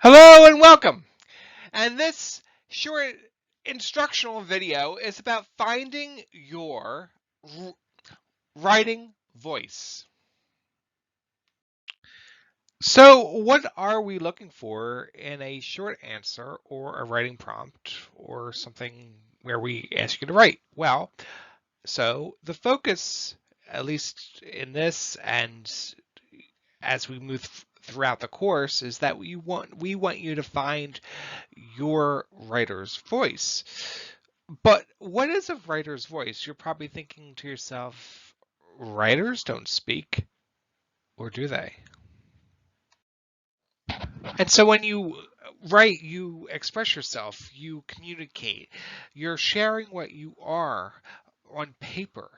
Hello and welcome. And this short instructional video is about finding your writing voice. So, what are we looking for in a short answer or a writing prompt or something where we ask you to write? Well, so the focus, at least in this and as we move throughout the course, is that we want you to find your writer's voice. But what is a writer's voice? You're probably thinking to yourself, writers don't speak, or do they? And so when you write, you express yourself, you communicate, you're sharing what you are on paper.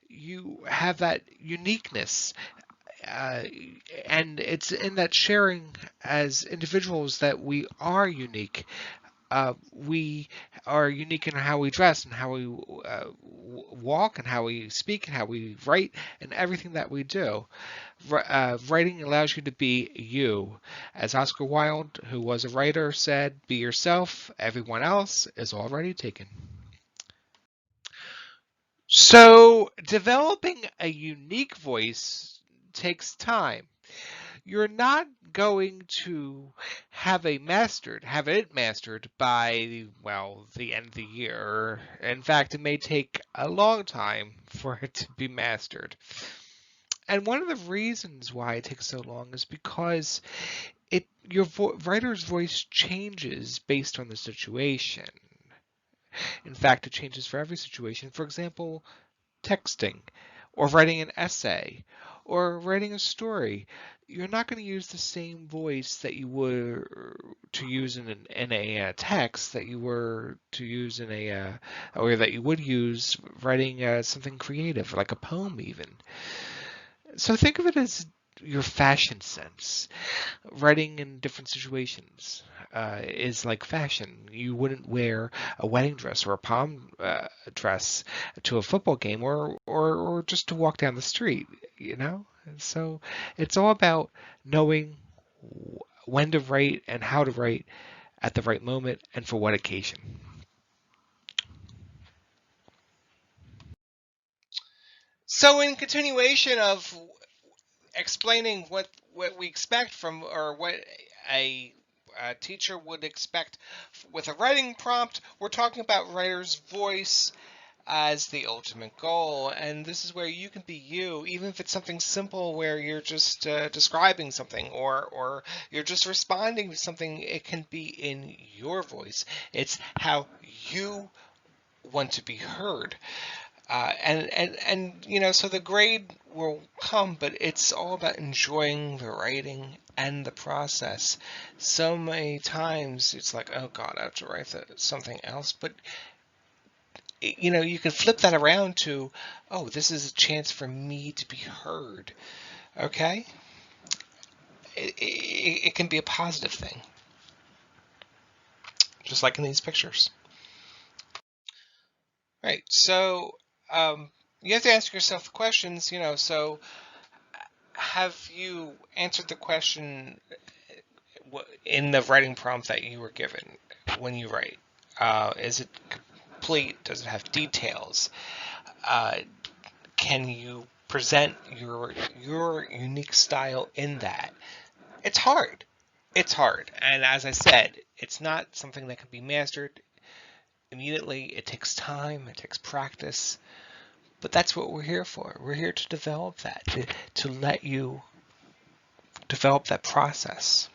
You have that uniqueness, uh, and it's in that sharing as individuals that we are unique. We are unique in how we dress and how we walk and how we speak and how we write and everything that we do. Writing allows you to be you. As Oscar Wilde, who was a writer, said, be yourself. Everyone else is already taken. So developing a unique voice takes time. You're not going to have it mastered by, well, the end of the year. In fact, it may take a long time for it to be mastered. And one of the reasons why it takes so long is because your writer's voice changes based on the situation. In fact, it changes for every situation. For example, texting or writing an essay or writing a story, you're not going to use the same voice that you were to use in a text that you were to use in or that you would use writing something creative, like a poem even. So think of it as your fashion sense. Writing in different situations is like fashion. You wouldn't wear a wedding dress or a prom dress to a football game or just to walk down the street, you know? And so it's all about knowing when to write and how to write at the right moment and for what occasion. So in continuation of explaining what we expect from, or what a teacher would expect with a writing prompt, we're talking about writer's voice as the ultimate goal. And this is where you can be you, even if it's something simple where you're just describing something, or you're just responding to something. It can be in your voice. It's how you want to be heard. And so the grade will come, but it's all about enjoying the writing and the process. So many times it's like, oh God, I have to write something else. But you can flip that around to, oh, this is a chance for me to be heard. Okay, it can be a positive thing, just like in these pictures. Right. So you have to ask yourself the questions. So have you answered the question in the writing prompt that you were given when you write? Is it complete? Does it have details? Uh, can you present your unique style in that? It's hard. It's hard. And as I said, it's not something that can be mastered immediately. It takes time, it takes practice. But that's what we're here for. We're here to develop that, to let you develop that process.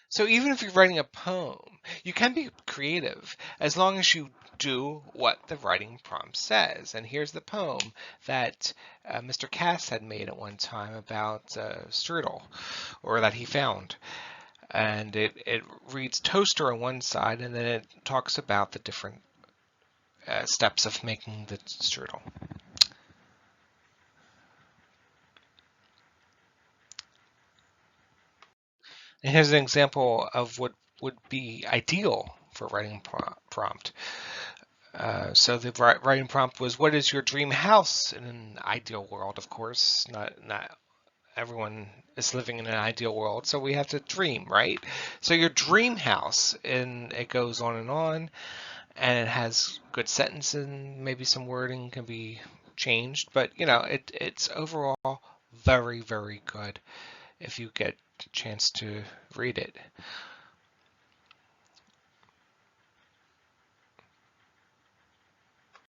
So even if you're writing a poem, you can be creative as long as you do what the writing prompt says. And here's the poem that Mr. Cass had made at one time about strudel, or that he found. And it reads toaster on one side, and then it talks about the different steps of making the strudel. And here's an example of what would be ideal for writing prompt. So the writing prompt was, "What is your dream house?" In an ideal world, of course, not everyone is living in an ideal world, so we have to dream, right? So your dream house, and it goes on, and it has good sentences, and maybe some wording can be changed, but it's overall very, very good if you get a chance to read it.